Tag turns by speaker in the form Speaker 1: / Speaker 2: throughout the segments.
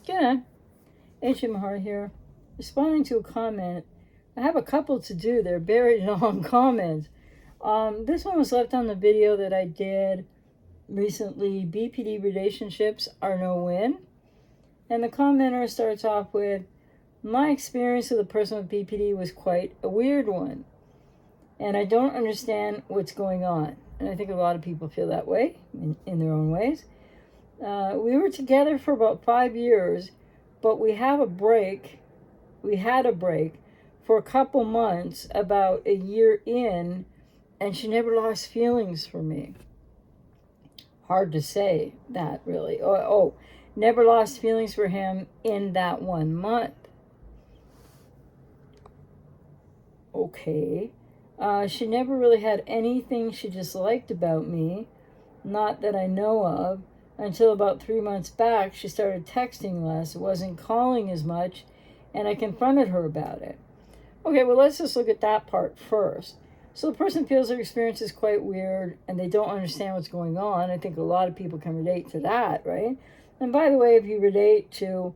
Speaker 1: G'day, H.M. Mahar here, responding to a comment. I have a couple to do. They're buried long comments. This one was left on the video that I did recently. BPD relationships are no win. And the commenter starts off with, my experience with a person with BPD was quite a weird one. And I don't understand what's going on. And I think a lot of people feel that way in their own ways. We were together for about 5 years, but we had a break for a couple months about a year in, and she never lost feelings for me. Hard to say that, really. Never lost feelings for him in that 1 month. Okay. She never really had anything she disliked about me, not that I know of. Until about 3 months back, she started texting less, wasn't calling as much, and I confronted her about it. Okay, well, let's just look at that part first. So the person feels their experience is quite weird, and they don't understand what's going on. I think a lot of people can relate to that, right? And by the way, if you relate to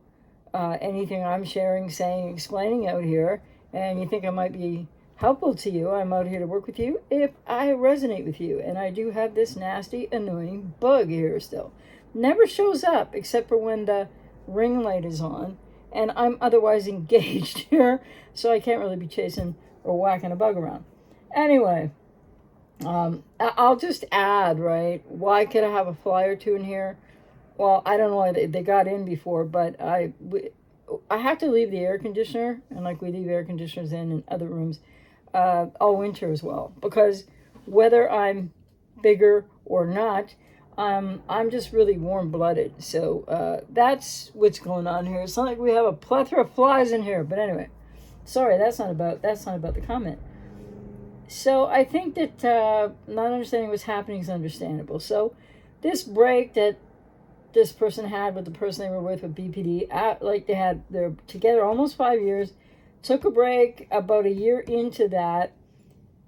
Speaker 1: anything I'm sharing, saying, explaining out here, and you think I might be helpful to you, I'm out here to work with you if I resonate with you. And I do have this nasty, annoying bug here still. Never shows up except for when the ring light is on and I'm otherwise engaged here, so I can't really be chasing or whacking a bug around. Anyway, I'll just add, right? Why could I have a fly or two in here? Well, I don't know why they got in before, but I have to leave the air conditioner, and like we leave air conditioners in other rooms all winter as well, because whether I'm bigger or not, I'm just really warm-blooded. So that's what's going on here. It's not like we have a plethora of flies in here. But anyway, sorry, that's not about the comment. So I think that not understanding what's happening is understandable. So this break that this person had with the person they were with BPD, they're together almost 5 years, took a break about a year into that,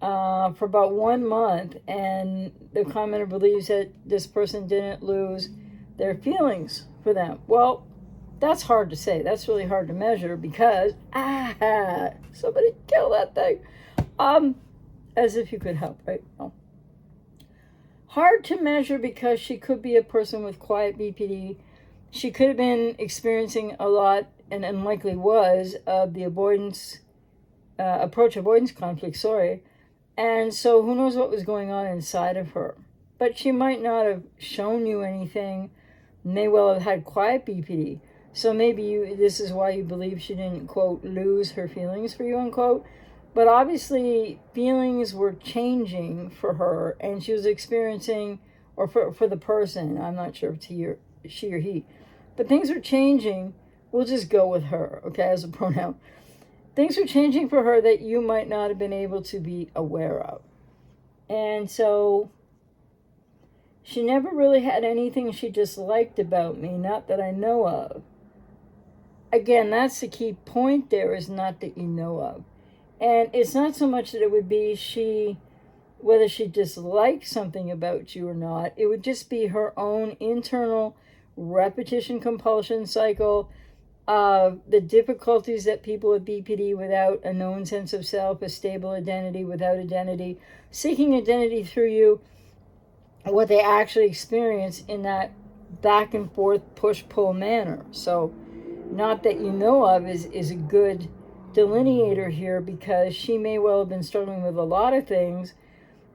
Speaker 1: for about 1 month, and the commenter believes that this person didn't lose their feelings for them. Well, that's hard to say. That's really hard to measure because somebody kill that thing. As if you could help, right? Oh. Hard to measure because she could be a person with quiet BPD. She could have been experiencing a lot, and likely was, of the approach avoidance conflict, and so who knows what was going on inside of her. But she might not have shown you anything, may well have had quiet BPD. So maybe this is why you believe she didn't, quote, lose her feelings for you, unquote. But obviously feelings were changing for her, and she was experiencing, or for the person, I'm not sure if it's she or he, but things were changing. We'll just go with her, okay, as a pronoun. Things were changing for her that you might not have been able to be aware of. And so she never really had anything she disliked about me, not that I know of. Again, that's the key point there, is not that you know of. And it's not so much that it would be whether she disliked something about you or not. It would just be her own internal repetition compulsion cycle of the difficulties that people with BPD without a known sense of self, a stable identity, without identity, seeking identity through you, what they actually experience in that back and forth push-pull manner. So not that you know of is a good delineator here, because she may well have been struggling with a lot of things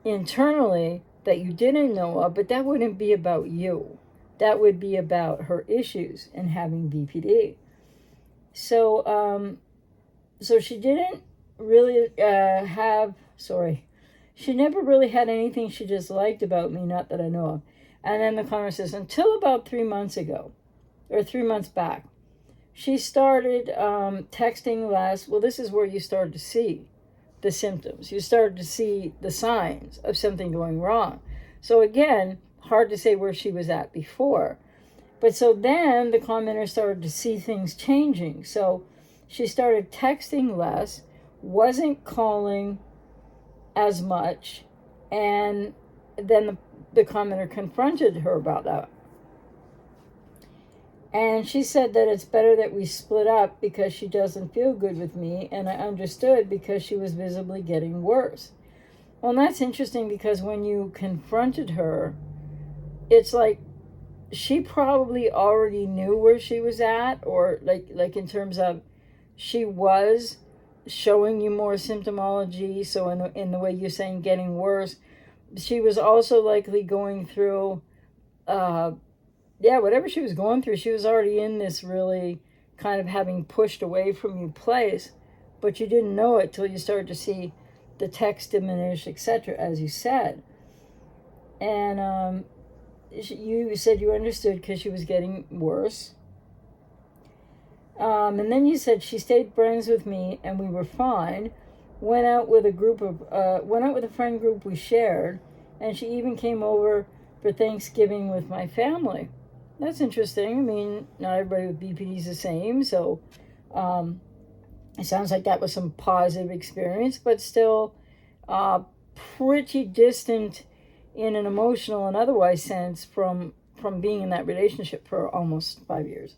Speaker 1: internally that you didn't know of, but that wouldn't be about you. That would be about her issues and having BPD. So, so she didn't really she never really had anything she disliked about me, not that I know of. And then the commenter says, until about 3 months ago, or 3 months back, she started texting less. Well, this is where you started to see the symptoms. You started to see the signs of something going wrong. So again, hard to say where she was at before. But so then the commenter started to see things changing. So she started texting less, wasn't calling as much, and then the commenter confronted her about that. And she said that it's better that we split up because she doesn't feel good with me, and I understood because she was visibly getting worse. Well, and that's interesting because when you confronted her, it's like she probably already knew where she was at, or like in terms of she was showing you more symptomology. So in the way you're saying getting worse, she was also likely going through whatever she was going through, she was already in this really kind of having pushed away from you place, but you didn't know it till you started to see the text diminish, etc., as you said. And you said you understood because she was getting worse. And then you said she stayed friends with me and we were fine. Went out with a friend group we shared, and she even came over for Thanksgiving with my family. That's interesting. I mean, not everybody with BPD is the same, so it sounds like that was some positive experience, but still pretty distant in an emotional and otherwise sense from being in that relationship for almost 5 years.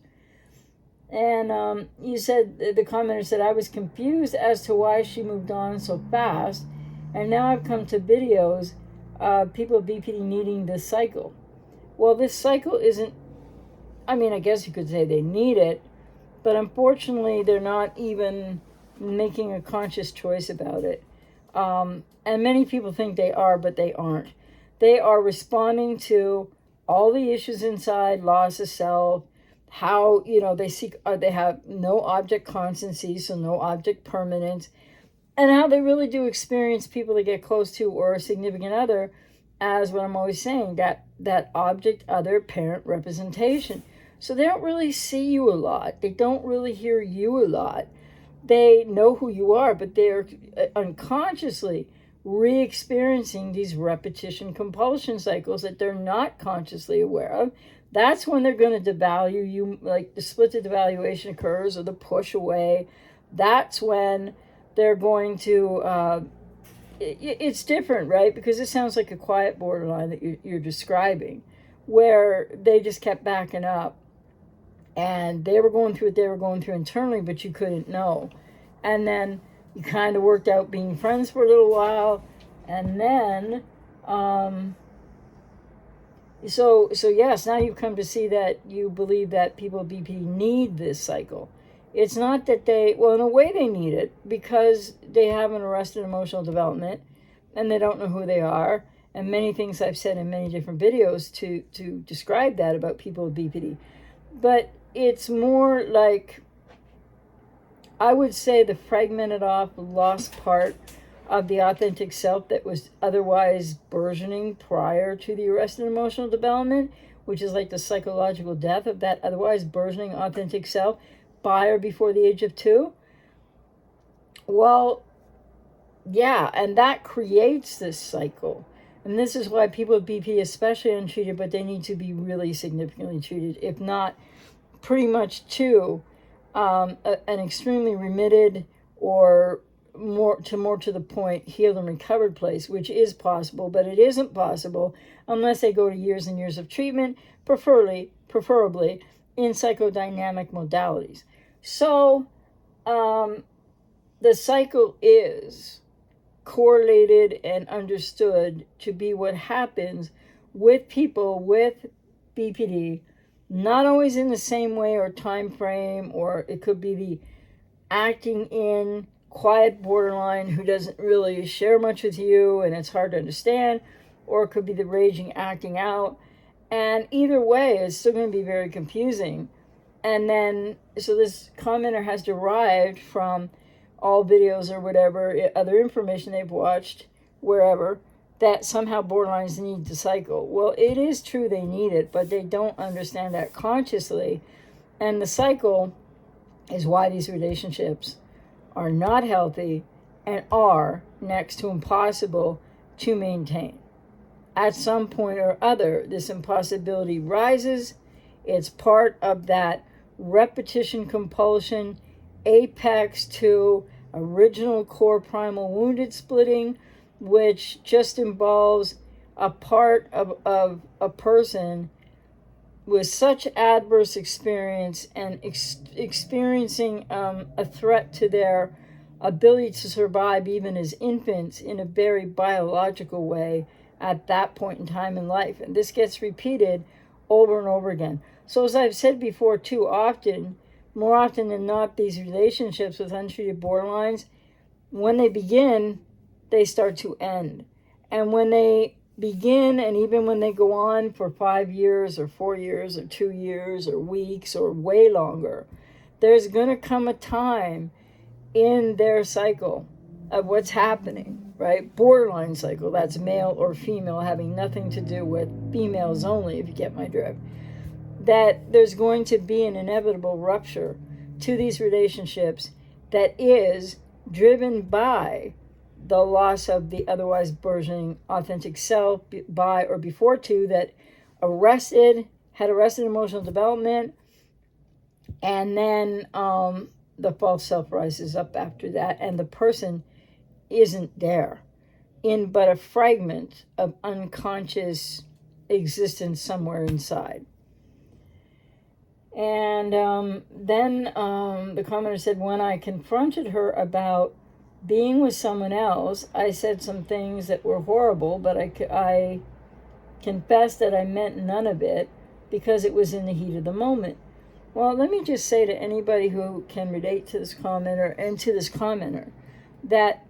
Speaker 1: And you said, the commenter said, I was confused as to why she moved on so fast, and now I've come to videos of people with BPD needing this cycle. Well, this cycle isn't, I mean, I guess you could say they need it, but unfortunately they're not even making a conscious choice about it. And many people think they are, but they aren't. They are responding to all the issues inside, loss of self, how, they have no object constancy, so no object permanence, and how they really do experience people they get close to or a significant other as what I'm always saying, that object other parent representation. So they don't really see you a lot. They don't really hear you a lot. They know who you are, but they're unconsciously re-experiencing these repetition compulsion cycles that they're not consciously aware of. That's when they're going to devalue you, like the split to devaluation occurs or the push away. That's when they're going to, it's different, right? Because it sounds like a quiet borderline that you're describing, where they just kept backing up and they were going through what they were going through internally, but you couldn't know. And then you kind of worked out being friends for a little while, and then so yes, now you've come to see that you believe that people with BP need this cycle. It's not that in a way they need it because they have an arrested emotional development and they don't know who they are, and many things I've said in many different videos to describe that about people with BPD. But it's more like, I would say, the fragmented off, lost part of the authentic self that was otherwise burgeoning prior to the arrested emotional development, which is like the psychological death of that otherwise burgeoning authentic self by or before the age of 2. Well, yeah, and that creates this cycle. And this is why people with BP, especially untreated, but they need to be really significantly treated, if not pretty much to an extremely remitted or more to the point healed and recovered place, which is possible, but it isn't possible unless they go to years and years of treatment, preferably in psychodynamic modalities. So the cycle is correlated and understood to be what happens with people with BPD, not always in the same way or time frame, or it could be the acting in quiet borderline who doesn't really share much with you and it's hard to understand, or it could be the raging acting out. And either way, it's still going to be very confusing. And then, so this commenter has derived from all videos or whatever, other information they've watched, wherever, that somehow borderlines need the cycle. Well, it is true they need it, but they don't understand that consciously. And the cycle is why these relationships are not healthy and are next to impossible to maintain. At some point or other, this impossibility rises. It's part of that repetition compulsion apex to original core primal wounded splitting, which just involves a part of a person with such adverse experience and experiencing a threat to their ability to survive even as infants in a very biological way at that point in time in life. And this gets repeated over and over again. So as I've said before too often, more often than not, these relationships with untreated borderlines, when they begin, they start to end. And when they begin, and even when they go on for 5 years or 4 years or 2 years or weeks or way longer, there's going to come a time in their cycle of what's happening, right? Borderline cycle, that's male or female, having nothing to do with females only, if you get my drift, that there's going to be an inevitable rupture to these relationships that is driven by the loss of the otherwise burgeoning authentic self by or before two that had arrested emotional development, and then the false self rises up after that, and the person isn't there in but a fragment of unconscious existence somewhere inside. And then the commenter said, when I confronted her about being with someone else, I said some things that were horrible, but I confessed that I meant none of it because it was in the heat of the moment. Well, let me just say to anybody who can relate to this commenter and to this commenter that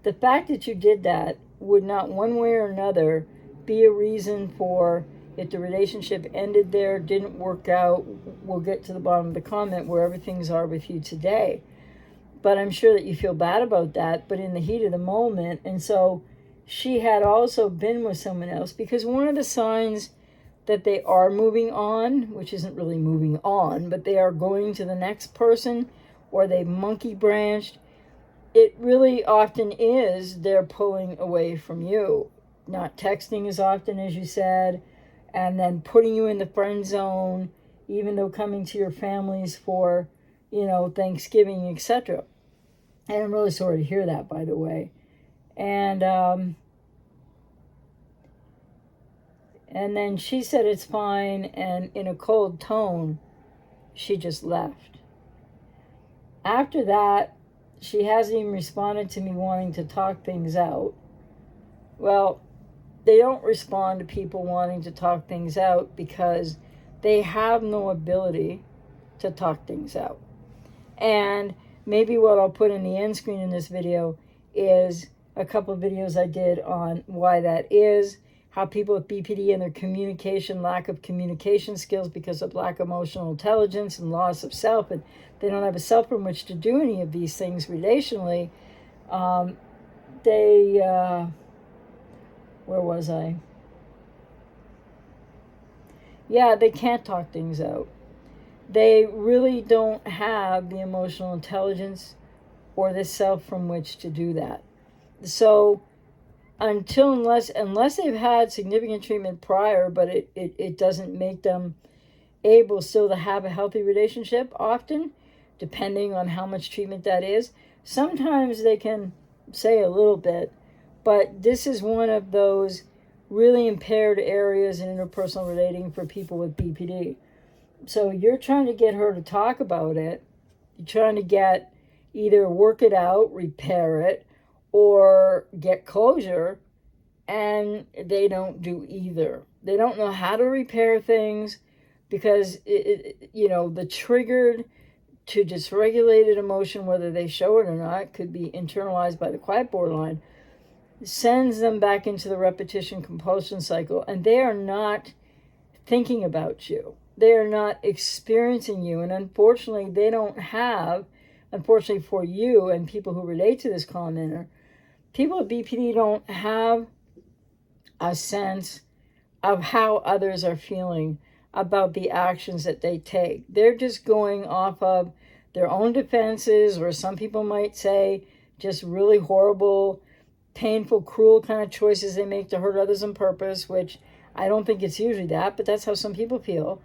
Speaker 1: the fact that you did that would not one way or another be a reason for, if the relationship ended there, didn't work out, we'll get to the bottom of the comment wherever things are with you today. But I'm sure that you feel bad about that, but in the heat of the moment. And so she had also been with someone else, because one of the signs that they are moving on, which isn't really moving on, but they are going to the next person, or they monkey branched, it really often is they're pulling away from you, not texting as often as you said, and then putting you in the friend zone, even though coming to your families for, Thanksgiving, etc. And I'm really sorry to hear that, by the way. And then she said it's fine, and in a cold tone, she just left. After that, she hasn't even responded to me wanting to talk things out. Well, they don't respond to people wanting to talk things out because they have no ability to talk things out. And maybe what I'll put in the end screen in this video is a couple of videos I did on why that is, how people with BPD and their lack of communication skills because of lack of emotional intelligence and loss of self, and they don't have a self from which to do any of these things relationally. Where was I? Yeah, they can't talk things out. They really don't have the emotional intelligence or the self from which to do that. So unless they've had significant treatment prior, but it doesn't make them able still to have a healthy relationship often, depending on how much treatment that is. Sometimes they can say a little bit, but this is one of those really impaired areas in interpersonal relating for people with BPD. So you're trying to get her to talk about it. You're trying to either work it out, repair it, or get closure, and they don't do either. They don't know how to repair things because, the triggered to dysregulated emotion, whether they show it or not, could be internalized by the quiet borderline, sends them back into the repetition compulsion cycle, and they are not thinking about you. They are not experiencing you, and unfortunately, they don't have, unfortunately for you and people who relate to this commenter, people with BPD don't have a sense of how others are feeling about the actions that they take. They're just going off of their own defenses, or some people might say just really horrible, painful, cruel kind of choices they make to hurt others on purpose, which I don't think it's usually that, but that's how some people feel.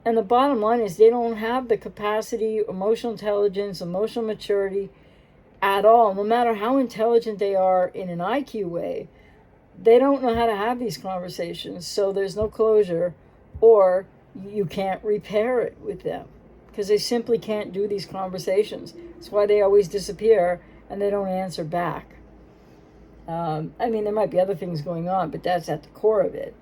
Speaker 1: And the bottom line is they don't have the capacity, emotional intelligence, emotional maturity at all. No matter how intelligent they are in an IQ way, they don't know how to have these conversations. So there's no closure, or you can't repair it with them because they simply can't do these conversations. That's why they always disappear and they don't answer back. I mean, there might be other things going on, but that's at the core of it.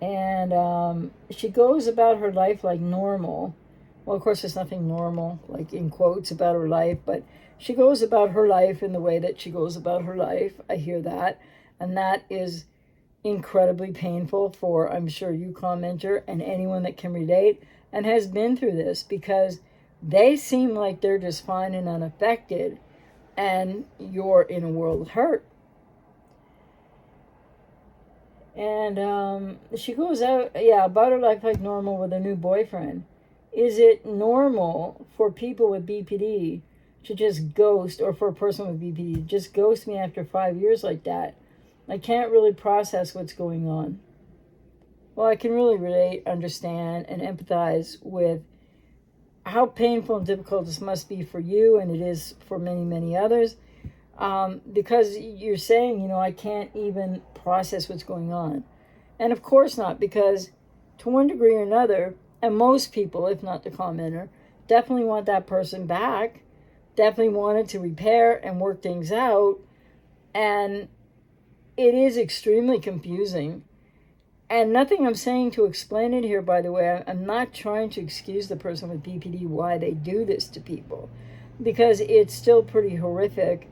Speaker 1: And she goes about her life like normal. Well, of course, there's nothing normal, like in quotes, about her life, but she goes about her life in the way that she goes about her life. I hear that. And that is incredibly painful for, I'm sure, you commenter and anyone that can relate and has been through this, because they seem like they're just fine and unaffected, and you're in a world of hurt. And she goes out, about her life like normal with a new boyfriend. Is it normal for people with BPD to just ghost, or for a person with BPD to just ghost me after 5 years like that? I can't really process what's going on. Well, I can really relate, understand, and empathize with how painful and difficult this must be for you, and it is for many, many others, because you're saying, I can't even process what's going on. And of course not, because to one degree or another, and most people, if not the commenter, definitely want that person back, definitely wanted to repair and work things out, and it is extremely confusing. And nothing I'm saying to explain it here, by the way. I'm not trying to excuse the person with BPD why they do this to people, because it's still pretty horrific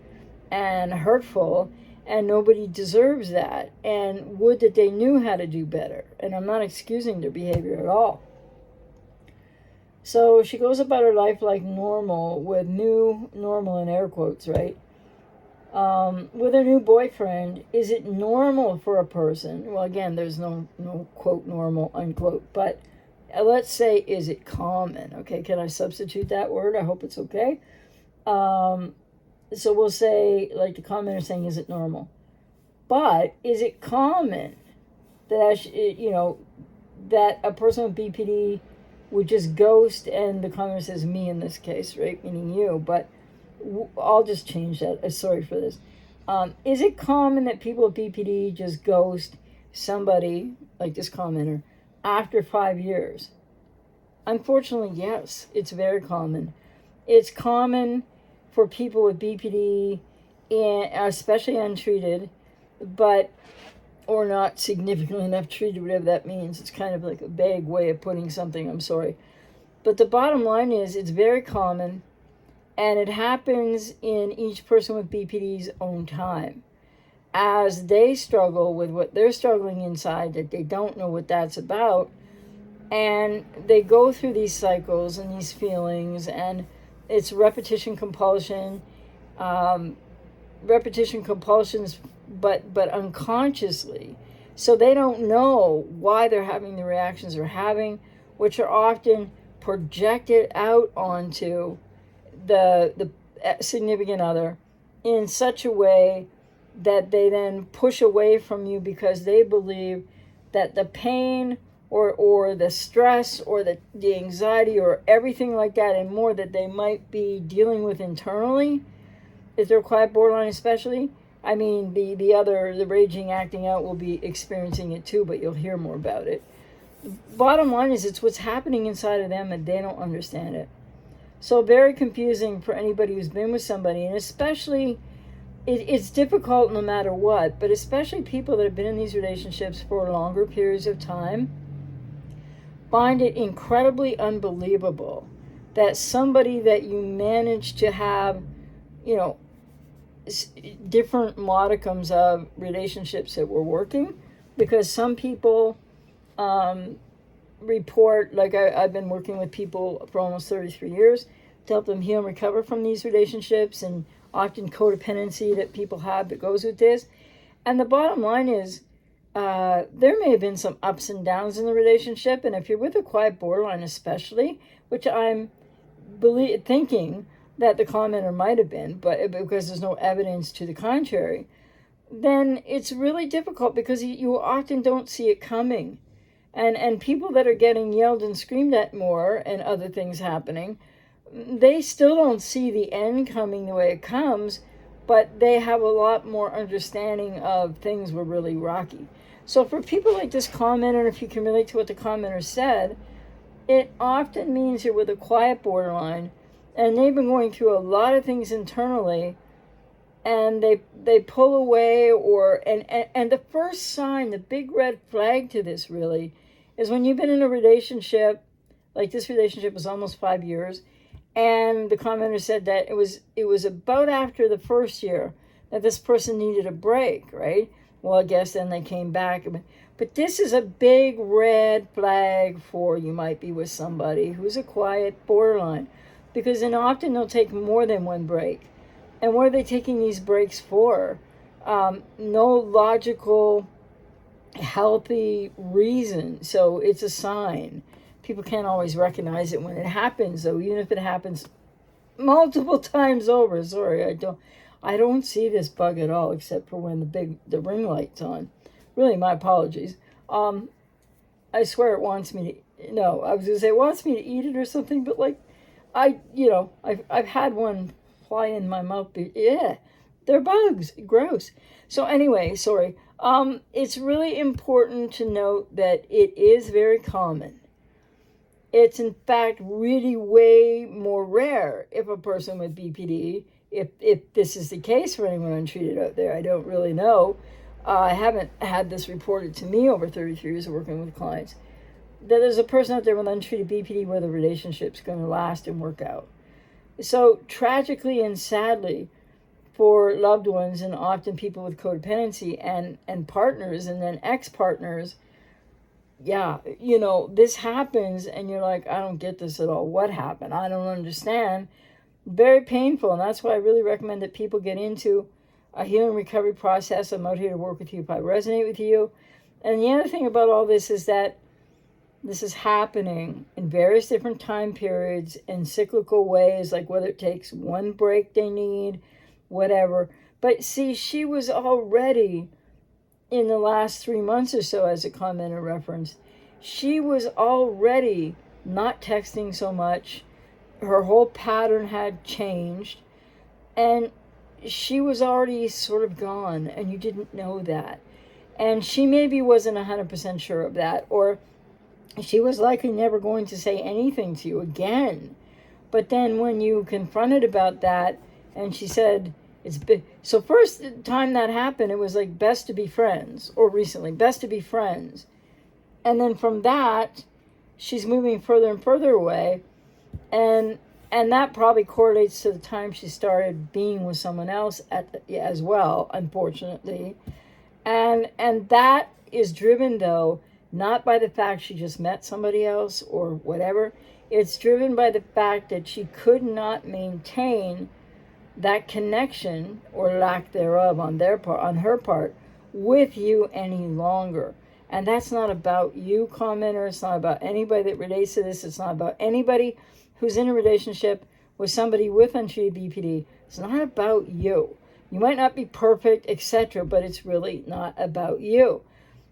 Speaker 1: and hurtful, and nobody deserves that. And would that they knew how to do better. And I'm not excusing their behavior at all. So she goes about her life like normal, with new normal in air quotes, right? With her new boyfriend. Is it normal for a person? Well, again, there's no quote normal, unquote, but let's say, is it common? Okay, can I substitute that word? I hope it's okay. So we'll say, like the commenter saying, is it normal? But is it common that, that a person with BPD would just ghost, and the commenter says me in this case, right, meaning you, but I'll just change that. Sorry for this. Is it common that people with BPD just ghost somebody, like this commenter, after 5 years? Unfortunately, yes, it's very common. It's common for people with BPD, especially untreated, or not significantly enough treated, whatever that means. It's kind of like a vague way of putting something, I'm sorry. But the bottom line is, it's very common. And it happens in each person with BPD's own time. As they struggle with what they're struggling inside, that they don't know what that's about. And they go through these cycles and these feelings, and it's repetition compulsions, but unconsciously. So they don't know why they're having the reactions they're having, which are often projected out onto the significant other in such a way that they then push away from you, because they believe that the pain or the stress or the anxiety or everything like that and more that they might be dealing with internally, if they're quiet borderline especially, I mean, the raging acting out will be experiencing it too, but you'll hear more about it. Bottom line is, it's what's happening inside of them and they don't understand it. So very confusing for anybody who's been with somebody, and especially, it's difficult no matter what, but especially people that have been in these relationships for longer periods of time find it incredibly unbelievable that somebody that you manage to have, different modicums of relationships that were working, because some people report, like I've been working with people for almost 33 years to help them heal and recover from these relationships, and often codependency that people have that goes with this. And the bottom line is, there may have been some ups and downs in the relationship, and if you're with a quiet borderline especially, which I'm thinking that the commenter might have been, but because there's no evidence to the contrary, then it's really difficult, because you often don't see it coming. And people that are getting yelled and screamed at more and other things happening, they still don't see the end coming the way it comes, but they have a lot more understanding of things were really rocky. So for people like this commenter, and if you can relate to what the commenter said, it often means you're with a quiet borderline, and they've been going through a lot of things internally, and they pull away, or and the first sign, the big red flag to this really, is when you've been in a relationship, like this relationship was almost 5 years, and the commenter said that it was about after the first year that this person needed a break, right? Well, I guess then they came back. But this is a big red flag for you might be with somebody who's a quiet borderline, because then often they'll take more than one break. And what are they taking these breaks for? No logical, healthy reason. So it's a sign. People can't always recognize it when it happens, though, even if it happens multiple times over. Sorry, I don't see this bug at all, except for when the ring light's on. Really, my apologies. I swear it wants me to. No, I was gonna say it wants me to eat it or something, but like, I've had one fly in my mouth. Yeah, they're bugs. Gross. So anyway, sorry. It's really important to note that it is very common. It's in fact really way more rare if a person with BPD, if this is the case for anyone untreated out there. I don't really know. I haven't had this reported to me over 33 years of working with clients, that there's a person out there with untreated BPD where the relationship's going to last and work out. So tragically and sadly, for loved ones and often people with codependency and partners and then ex-partners, yeah, this happens and you're like, I don't get this at all. What happened? I don't understand. Very painful. And that's why I really recommend that people get into a healing recovery process. I'm out here to work with you if I resonate with you. And the other thing about all this is that this is happening in various different time periods in cyclical ways, like whether it takes one break they need, whatever. But see, she was already, in the last 3 months or so, as a commenter referenced, she was already not texting so much. Her whole pattern had changed, and she was already sort of gone, and you didn't know that. And she maybe wasn't 100% sure of that, or she was likely never going to say anything to you again. But then when you confronted about that, and she said, so first time that happened, it was like best to be friends, or recently, best to be friends. And then from that, she's moving further and further away. And that probably correlates to the time she started being with someone else as well, unfortunately. And that is driven, though, not by the fact she just met somebody else or whatever. It's driven by the fact that she could not maintain that connection, or lack thereof on her part, with you any longer. And that's not about you, commenter. It's not about anybody that relates to this. It's not about anybody who's in a relationship with somebody with untreated BPD. It's not about you. You might not be perfect, etc., but it's really not about you.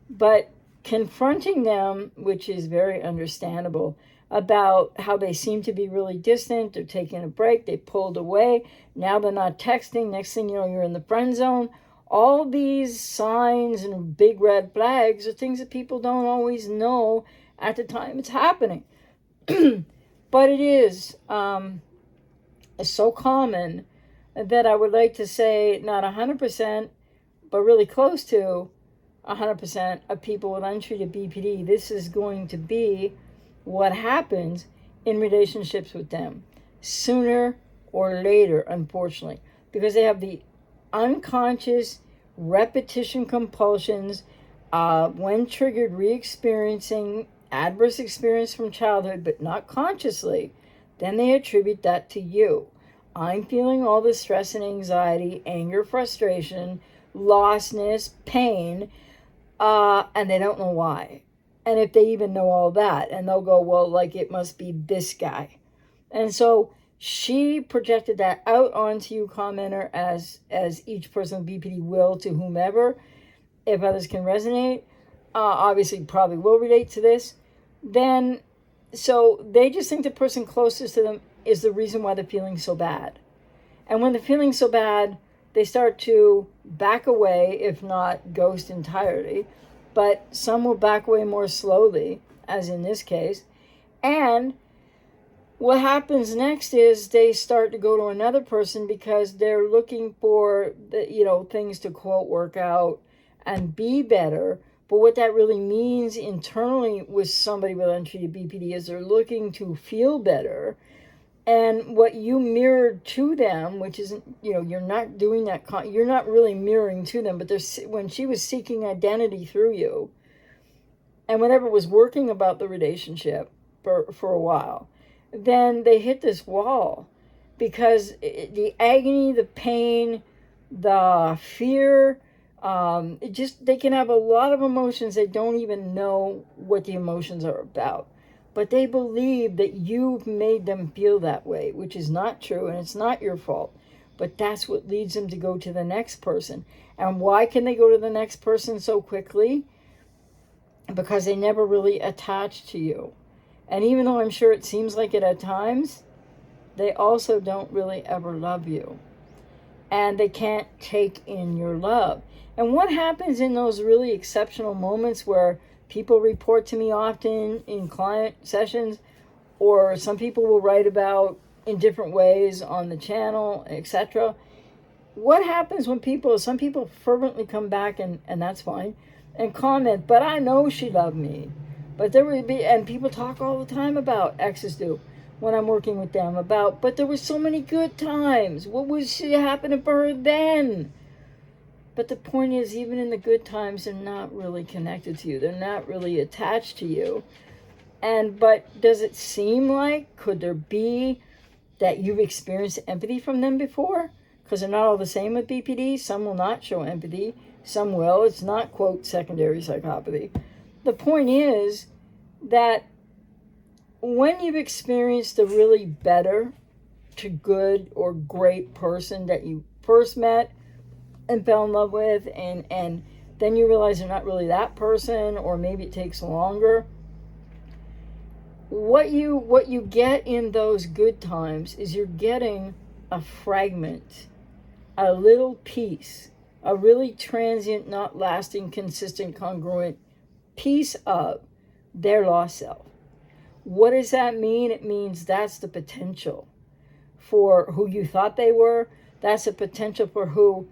Speaker 1: But confronting them, which is very understandable, about how they seem to be really distant, they're taking a break, they pulled away, now they're not texting, next thing you know, you're in the friend zone. All these signs and big red flags are things that people don't always know at the time it's happening. But it is so common that I would like to say not 100%, but really close to 100% of people with untreated BPD, this is going to be what happens in relationships with them sooner or later, unfortunately, because they have the unconscious repetition compulsions, when triggered, re-experiencing adverse experience from childhood, but not consciously, then they attribute that to you. I'm feeling all this stress and anxiety, anger, frustration, lostness, pain, and they don't know why. And if they even know all that, and they'll go, well, like, it must be this guy. And so she projected that out onto you, commenter, as each person with BPD will to whomever. If others can resonate, obviously probably will relate to this. Then, so they just think the person closest to them is the reason why they're feeling so bad. And when they're feeling so bad, they start to back away, if not ghost entirely. but some will back away more slowly, as in this case. And what happens next is they start to go to another person because they're looking for things to quote work out and be better. But what that really means internally with somebody with untreated BPD is they're looking to feel better. And what you mirrored to them, which isn't, you're not doing that, you're not really mirroring to them, but when she was seeking identity through you, and whatever was working about the relationship for a while, then they hit this wall because the agony, the pain, the fear, they can have a lot of emotions. They don't even know what the emotions are about. But they believe that you've made them feel that way, which is not true, and it's not your fault. But that's what leads them to go to the next person. And why can they go to the next person so quickly? Because they never really attach to you. And even though I'm sure it seems like it at times, they also don't really ever love you. And they can't take in your love. And what happens in those really exceptional moments where people report to me often in client sessions, or some people will write about in different ways on the channel, etc. What happens when some people fervently come back, and that's fine, and comment, but I know she loved me. But there would be, and people talk all the time about, exes do, when I'm working with them, about, but there were so many good times. What was happening for her then? But the point is, even in the good times, they're not really connected to you. They're not really attached to you. But does it seem like, could there be that you've experienced empathy from them before? Because they're not all the same with BPD. Some will not show empathy. Some will. It's not, quote, secondary psychopathy. The point is that when you've experienced a really better to good or great person that you first met and fell in love with, and then you realize they're not really that person, or maybe it takes longer, what you get in those good times is you're getting a fragment, a little piece, a really transient, not lasting, consistent, congruent piece of their lost self. What does that mean? It means that's the potential for who you thought they were. That's the potential for who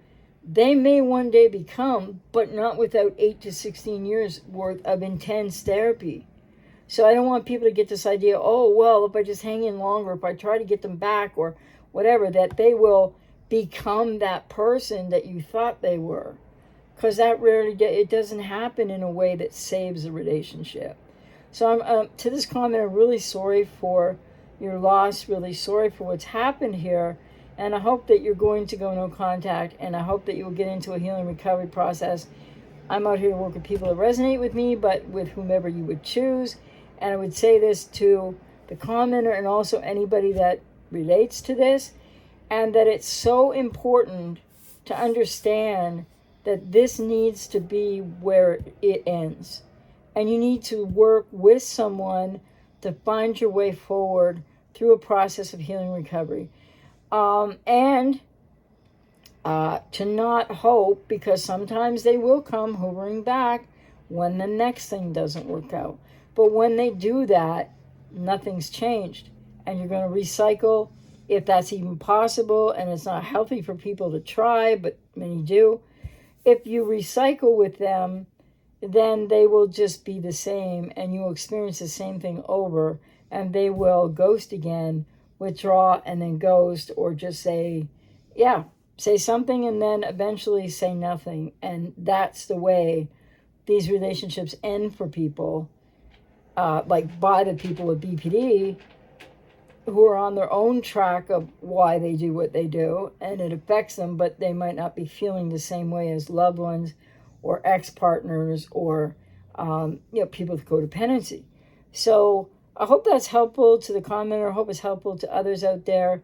Speaker 1: they may one day become, but not without 8 to 16 years worth of intense therapy. So I don't want people to get this idea, oh, well, if I just hang in longer, if I try to get them back or whatever, that they will become that person that you thought they were. Because that it doesn't happen in a way that saves a relationship. So I'm to this comment, I'm really sorry for your loss, really sorry for what's happened here. And I hope that you're going to go no contact, and I hope that you will get into a healing recovery process. I'm out here to work with people that resonate with me, but with whomever you would choose. And I would say this to the commenter and also anybody that relates to this, and that it's so important to understand that this needs to be where it ends. And you need to work with someone to find your way forward through a process of healing recovery. And to not hope, because sometimes they will come hovering back when the next thing doesn't work out. But when they do that, nothing's changed. And you're going to recycle, if that's even possible, and it's not healthy for people to try, but many do. If you recycle with them, then they will just be the same, and you will experience the same thing over, and they will ghost again, withdraw, and then ghost, or just say something and then eventually say nothing. And that's the way these relationships end for people, like by the people with BPD, who are on their own track of why they do what they do, and it affects them, but they might not be feeling the same way as loved ones or ex-partners or people with codependency. So I hope that's helpful to the commenter. I hope it's helpful to others out there.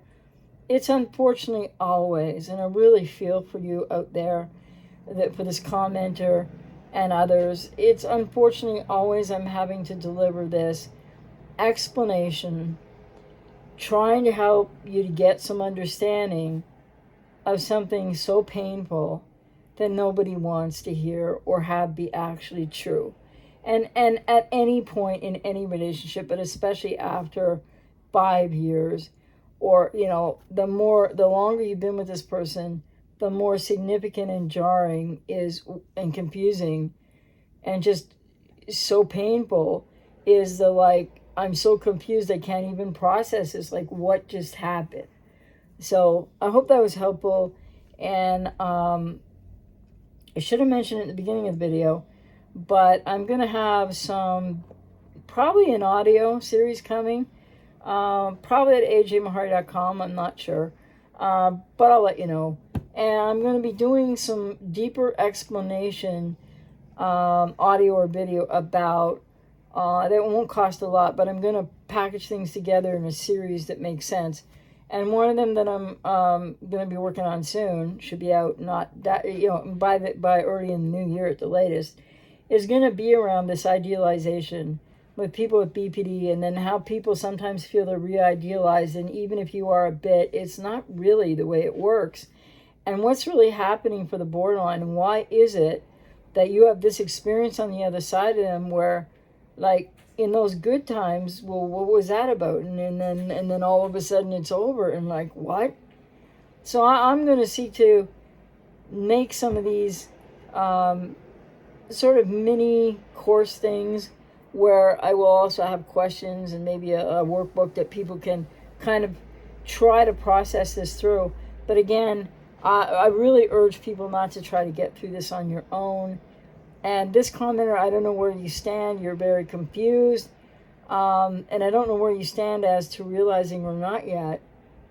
Speaker 1: It's unfortunately always, and I really feel for you out there, that for this commenter and others, it's unfortunately always I'm having to deliver this explanation, trying to help you to get some understanding of something so painful that nobody wants to hear or have be actually true. And at any point in any relationship, but especially after 5 years, or the longer you've been with this person, the more significant and jarring is and confusing and just so painful is the like, I'm so confused I can't even process this, like what just happened. So I hope that was helpful. And I should have mentioned it at the beginning of the video, but I'm gonna have probably an audio series coming, probably at ajmahari.com, I'm not sure, but I'll let you know. And I'm going to be doing some deeper explanation, audio or video about, that won't cost a lot, but I'm going to package things together in a series that makes sense. And one of them that I'm going to be working on soon, should be out not that, by early in the new year at the latest, is going to be around this idealization with people with BPD, and then how people sometimes feel they're re-idealized, and even if you are a bit, it's not really the way it works. And what's really happening for the borderline, and why is it that you have this experience on the other side of them where, like, in those good times, well, what was that about? And then all of a sudden it's over, and like, what? So I'm going to seek to make some of these sort of mini course things where I will also have questions and maybe a workbook that people can kind of try to process this through. But again, I really urge people not to try to get through this on your own. And this commenter, I don't know where you stand. You're very confused. And I don't know where you stand as to realizing or not yet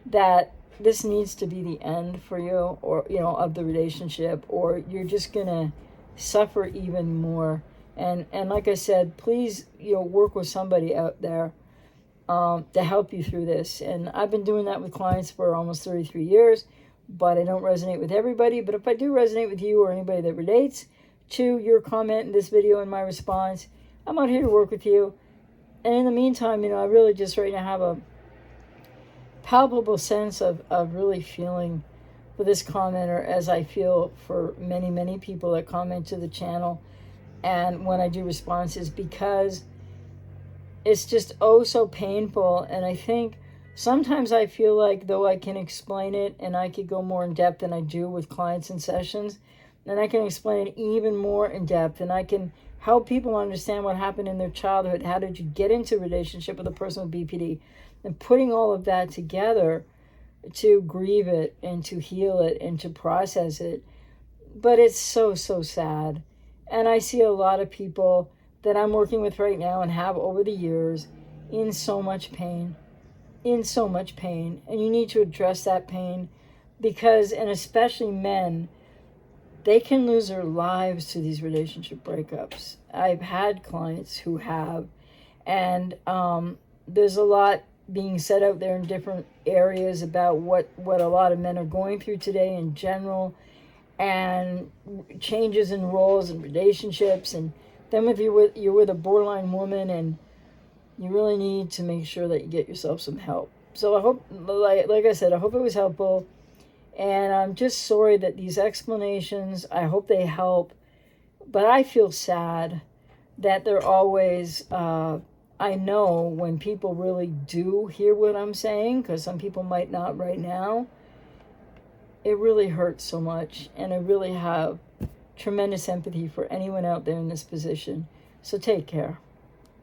Speaker 1: that this needs to be the end for you, or, of the relationship, or you're just going to suffer even more. And like I said, please, work with somebody out there to help you through this. And I've been doing that with clients for almost 33 years, but I don't resonate with everybody. But if I do resonate with you or anybody that relates to your comment in this video and my response, I'm out here to work with you. And in the meantime, I really just right now have a palpable sense of really feeling for this commenter, as I feel for many, many people that comment to the channel and when I do responses, because it's just so painful. And I think sometimes I feel like, though I can explain it and I could go more in depth than I do with clients in sessions, and I can explain it even more in depth, and I can help people understand what happened in their childhood. How did you get into a relationship with a person with BPD? And putting all of that together to grieve it and to heal it and to process it. But it's so sad. And I see a lot of people that I'm working with right now and have over the years in so much pain. And you need to address that pain, because, and especially men, they can lose their lives to these relationship breakups. I've had clients who have, and there's a lot being said out there in different areas about what a lot of men are going through today in general, and changes in roles and relationships. And then if you're with a borderline woman, and you really need to make sure that you get yourself some help. So I hope, like I said, I hope it was helpful. And I'm just sorry that these explanations, I hope they help. But I feel sad that they're always, I know when people really do hear what I'm saying, because some people might not right now, it really hurts so much. And I really have tremendous empathy for anyone out there in this position. So take care.